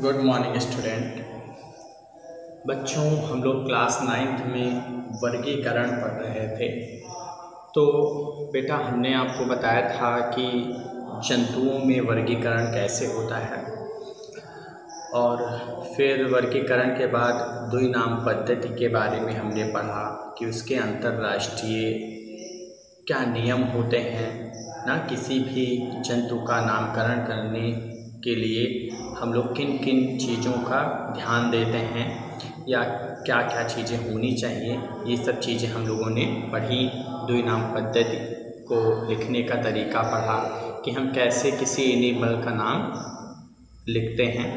Good morning student. बच्चों, हम लोग क्लास 9th में वर्गीकरण पढ़ रहे थे। तो बेटा, हमने आपको बताया था कि जंतुओं में वर्गीकरण कैसे होता है, और फिर वर्गीकरण के बाद द्वि नाम पद्धति के बारे में हमने पढ़ा कि उसके अंतर्राष्ट्रीय क्या नियम होते हैं ना। किसी भी जंतु का नामकरण करने के लिए हम लोग किन किन चीज़ों का ध्यान देते हैं या क्या क्या चीज़ें होनी चाहिए, ये सब चीज़ें हम लोगों ने पढ़ी। द्वि नाम पद्धति को लिखने का तरीका पढ़ा कि हम कैसे किसी एनिमल का नाम लिखते हैं।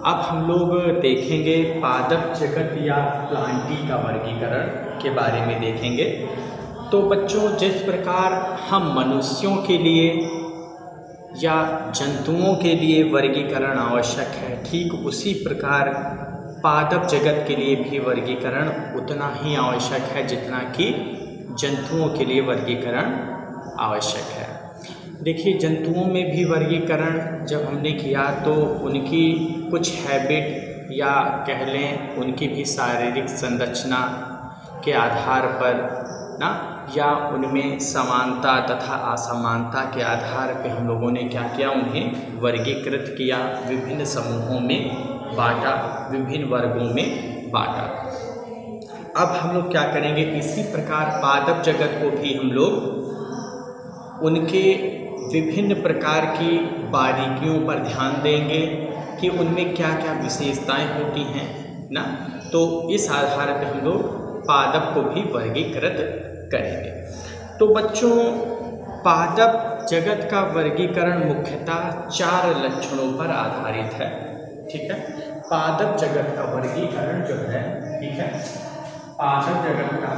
अब हम लोग देखेंगे पादप जगत या प्लांटी का वर्गीकरण के बारे में देखेंगे। तो बच्चों, जिस प्रकार हम मनुष्यों के लिए या जंतुओं के लिए वर्गीकरण आवश्यक है, ठीक उसी प्रकार पादप जगत के लिए भी वर्गीकरण उतना ही आवश्यक है जितना कि जंतुओं के लिए वर्गीकरण आवश्यक है। देखिए, जंतुओं में भी वर्गीकरण जब हमने किया तो उनकी कुछ हैबिट या कह लें उनकी भी शारीरिक संरचना के आधार पर ना, या उनमें समानता तथा असमानता के आधार पर हम लोगों ने क्या किया, उन्हें वर्गीकृत किया, विभिन्न समूहों में बांटा, विभिन्न वर्गों में बांटा। अब हम लोग क्या करेंगे, इसी प्रकार पादप जगत को भी हम लोग उनके विभिन्न प्रकार की बारीकियों पर ध्यान देंगे कि उनमें क्या क्या विशेषताएं होती हैं ना। तो इस आधार पर हम लोग पादप को भी वर्गीकृत करेंगे। तो बच्चों, पादप जगत का वर्गीकरण मुख्यतः 4 लक्षणों पर आधारित है। ठीक है, पादप जगत का वर्गीकरण जो है, ठीक है, पादप जगत का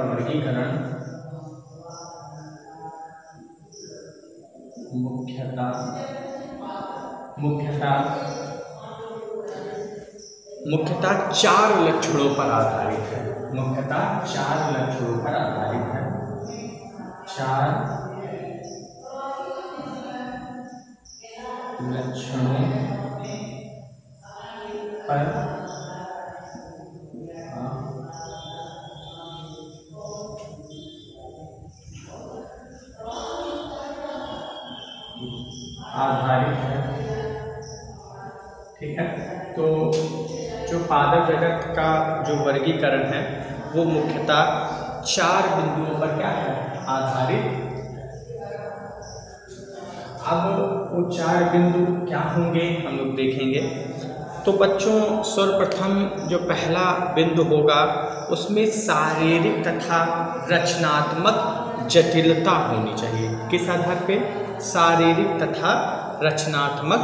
वर्गीकरण मुख्यतः 4 लक्षणों पर आधारित है। मुख्यतः 4 लक्षणों पर आधारित है। 4 लक्षणों पर आधारित है। ठीक है, तो जो पादप जगत का जो वर्गीकरण है वो मुख्यतः 4 बिंदुओं पर क्या है, आधारित। अब वो 4 बिंदु क्या होंगे हम लोग देखेंगे। तो बच्चों, सर्वप्रथम जो पहला बिंदु होगा उसमें शारीरिक तथा रचनात्मक जटिलता होनी चाहिए। किस आधार पे? शारीरिक तथा रचनात्मक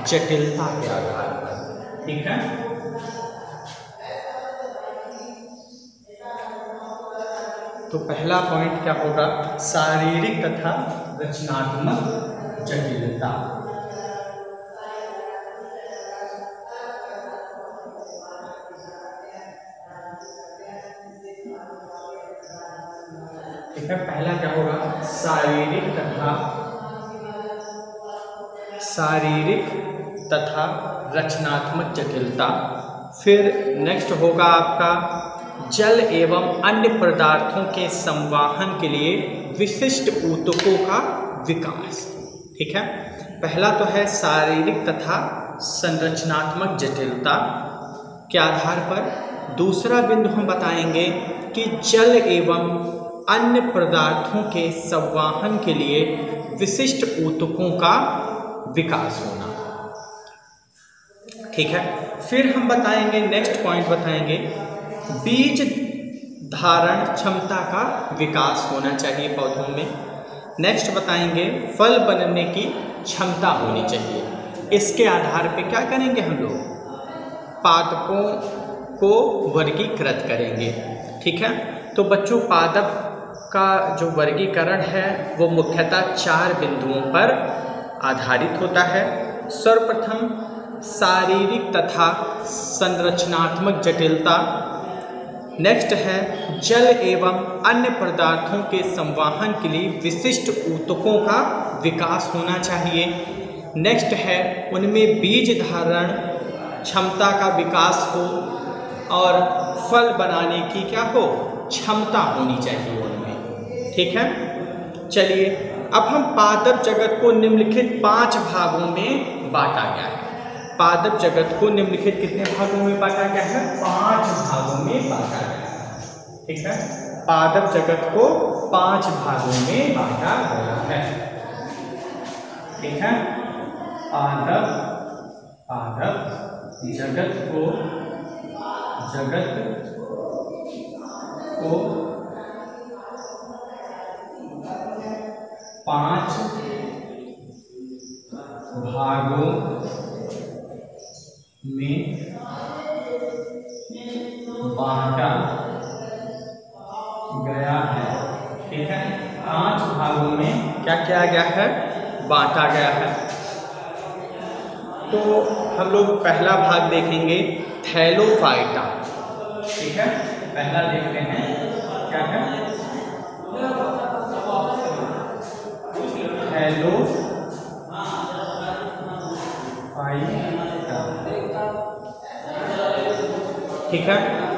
जटिलता के आधार पर। ठीक है, तो पहला पॉइंट क्या होगा, शारीरिक तथा रचनात्मक जटिलता। ठीक है, पहला क्या होगा, शारीरिक तथा रचनात्मक जटिलता। फिर नेक्स्ट होगा आपका जल एवं अन्य पदार्थों के संवाहन के लिए विशिष्ट ऊतकों का विकास। ठीक है, पहला तो है शारीरिक तथा संरचनात्मक जटिलता के आधार पर। दूसरा बिंदु हम बताएंगे कि जल एवं अन्य पदार्थों के संवाहन के लिए विशिष्ट ऊतकों का विकास होना। ठीक है, फिर हम बताएंगे, नेक्स्ट पॉइंट बताएंगे, बीज धारण क्षमता का विकास होना चाहिए पौधों में। नेक्स्ट बताएंगे फल बनने की क्षमता होनी चाहिए। इसके आधार पे क्या करेंगे, हम लोग पादपों को वर्गीकृत करेंगे। ठीक है, तो बच्चों, पादप का जो वर्गीकरण है वो मुख्यतः 4 बिंदुओं पर आधारित होता है। सर्वप्रथम शारीरिक तथा संरचनात्मक जटिलता। नेक्स्ट है जल एवं अन्य पदार्थों के संवहन के लिए विशिष्ट ऊतकों का विकास होना चाहिए। नेक्स्ट है उनमें बीज धारण क्षमता का विकास हो और फल बनाने की क्या हो, क्षमता होनी चाहिए उनमें। ठीक है, चलिए अब हम पादप जगत को निम्नलिखित 5 भागों में बांटा गया है। पादप जगत को निम्नलिखित कितने भागों में बांटा गया है? 5 भागों में बांटा गया है। ठीक है, पादप जगत को 5 भागों में बांटा गया है। ठीक है, पादप जगत को 5 भागों में बांटा गया है। ठीक है, 5 भागों में क्या किया गया है? बांटा गया है। तो हम लोग पहला भाग देखेंगे थैलोफाइटा। ठीक है, पहला देखते हैं क्या है? थैलोफाइटा। ठीक है,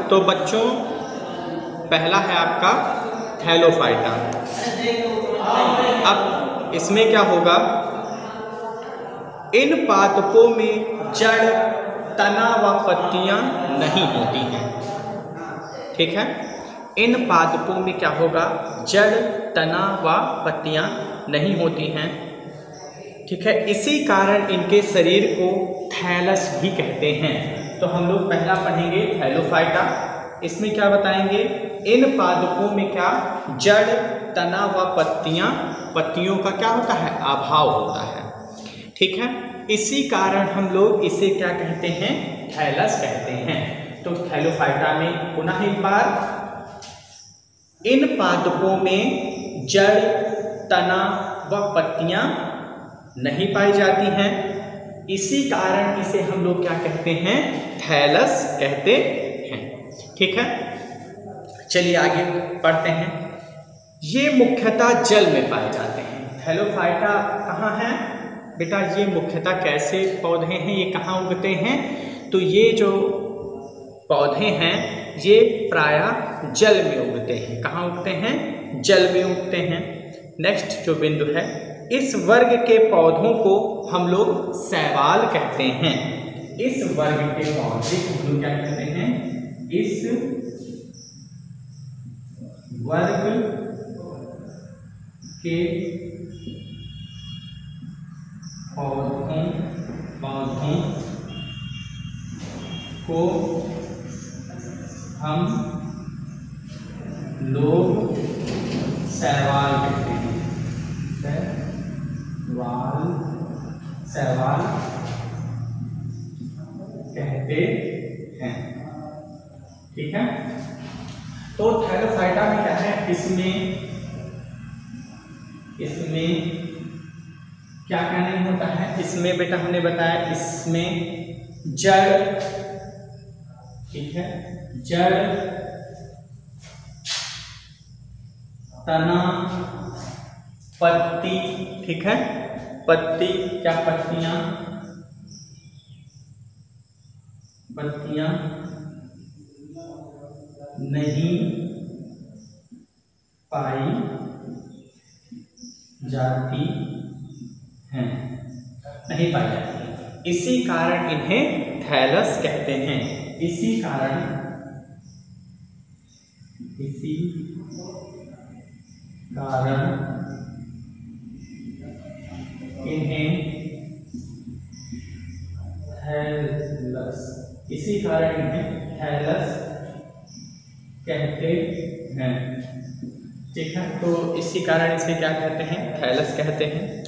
तो बच्चों पहला है आपका थैलोफाइटा। अब इसमें क्या होगा? इन पादपों में जड़, तना व पत्तियां नहीं होती हैं। ठीक है, इन पादपों में क्या होगा? जड़, तना व पत्तियां नहीं होती हैं। ठीक है, इसी कारण इनके शरीर को थैलस भी कहते हैं। तो हम लोग पहला पढ़ेंगे थैलोफाइटा। इसमें क्या बताएंगे? इन पादपों में क्या जड़, तना व पत्तियों का क्या होता है? अभाव होता है। ठीक है, इसी कारण हम लोग इसे क्या कहते हैं? थैलस कहते हैं। तो थैलोफाइटा में पुनः एक बार, इन पादपों में जड़, तना व पत्तियां नहीं पाई जाती हैं। इसी कारण इसे हम लोग क्या कहते हैं? थैलस कहते हैं। ठीक है, चलिए आगे पढ़ते हैं। ये मुख्यतः जल में पाए जाते हैं। थैलोफाइटा कहाँ है बेटा? ये मुख्यतः कैसे पौधे हैं? ये कहाँ उगते हैं? तो ये जो पौधे हैं ये प्रायः जल में उगते हैं। कहाँ उगते हैं? जल में उगते हैं। नेक्स्ट जो बिंदु है, इस वर्ग के पौधों को हम लोग शैवाल कहते हैं। इस वर्ग के पौधे को हम लोग क्या कहते हैं? इस वर्ग के पौधों को हम लोग शैवाल कहते हैं। शैवाल कहते हैं। ठीक है, तो थैलोफाइटा में क्या है? इसमें क्या क्या नहीं होता है? इसमें बेटा हमने बताया, इसमें जड़, ठीक है, जड़, तना, पत्ती, ठीक है, पत्ती क्या? पत्तियां नहीं पाई जाती हैं, नहीं पाई जाती। इसी कारण इन्हें थैलस कहते हैं। इसी कारण इन्हें थैलस कहते हैं। ठीक है, तो इसी कारण इसे क्या कहते हैं? थैलस कहते हैं।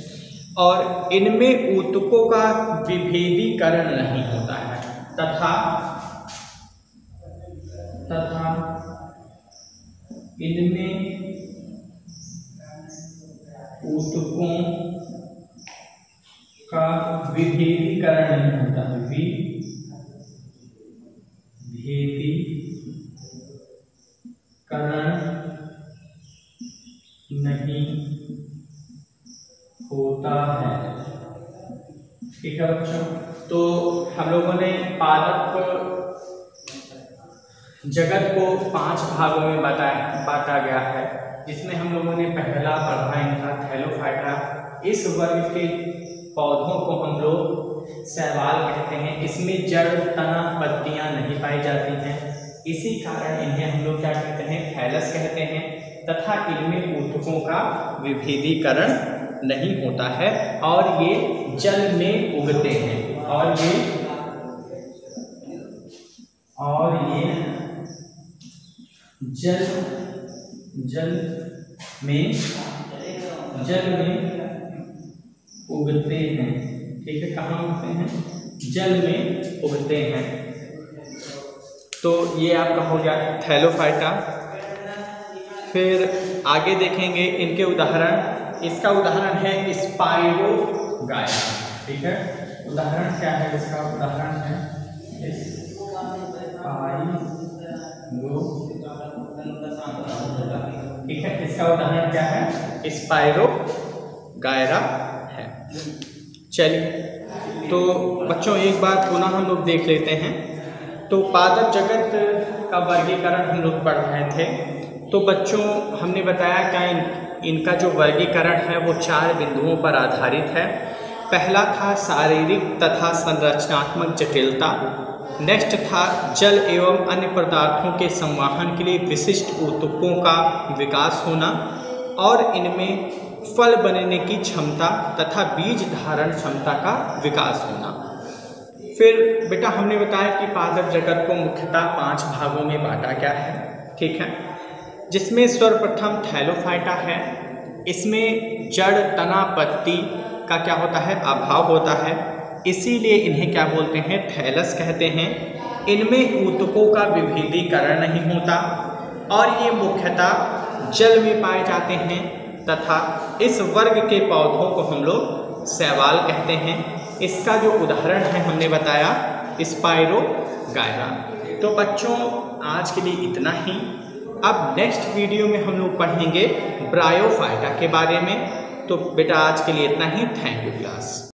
और इनमें ऊतकों का विभेदीकरण नहीं होता है तथा इनमें ऊतकों का विभेदीकरण विभेदीकरण नहीं होता, विभेदीकरण नहीं होता है। ठीक है बच्चों, तो हम लोगों ने पादप जगत को 5 भागों में बांटा गया है, जिसमें हम लोगों ने पहला पढ़ा इनका थैलोफाइटा। इस वर्ग के पौधों को हम लोग शैवाल कहते हैं। इसमें जड़, तना, पत्तियां नहीं पाई जाती हैं, इसी कारण इन्हें हम लोग क्या कहते हैं, थैलस कहते हैं। तथा इनमें ऊतकों का विभेदीकरण नहीं होता है और ये जल में उगते हैं, और ये जल में उगते हैं। ठीक है, कहाँ उगते हैं, जल में उगते हैं। तो ये आपका हो गया थैलोफाइटा। फिर आगे देखेंगे इनके उदाहरण। इसका उदाहरण है स्पाइरोगायरा। ठीक है, उदाहरण क्या है इसका, उदाहरण है ठीक है, इसका उदाहरण क्या है, स्पाइरोगायरा है। चलिए, तो बच्चों एक बार पुनः हम लोग देख लेते हैं। तो पादप जगत का वर्गीकरण हम लोग पढ़ रहे थे। तो बच्चों हमने बताया क्या इनका जो वर्गीकरण है वो 4 बिंदुओं पर आधारित है। पहला था शारीरिक तथा संरचनात्मक जटिलता। नेक्स्ट था जल एवं अन्य पदार्थों के संवाहन के लिए विशिष्ट ऊतकों का विकास होना, और इनमें फल बनने की क्षमता तथा बीज धारण क्षमता का विकास होना। फिर बेटा हमने बताया कि पादप जगत को मुख्यतः 5 भागों में बांटा गया है। ठीक है, जिसमें सर्वप्रथम थैलोफाइटा है। इसमें जड़, तना, पत्ती का क्या होता है, अभाव होता है, इसीलिए इन्हें क्या बोलते हैं, थैलस कहते हैं। इनमें ऊतकों का विभेदीकरण नहीं होता और ये मुख्यतः जल में पाए जाते हैं, तथा इस वर्ग के पौधों को हम लोग शैवाल कहते हैं। इसका जो उदाहरण है हमने बताया स्पाइरोगायरा। तो बच्चों आज के लिए इतना ही। अब नेक्स्ट वीडियो में हम लोग पढ़ेंगे ब्रायोफाइटा के बारे में। तो बेटा आज के लिए इतना ही। Thank you class.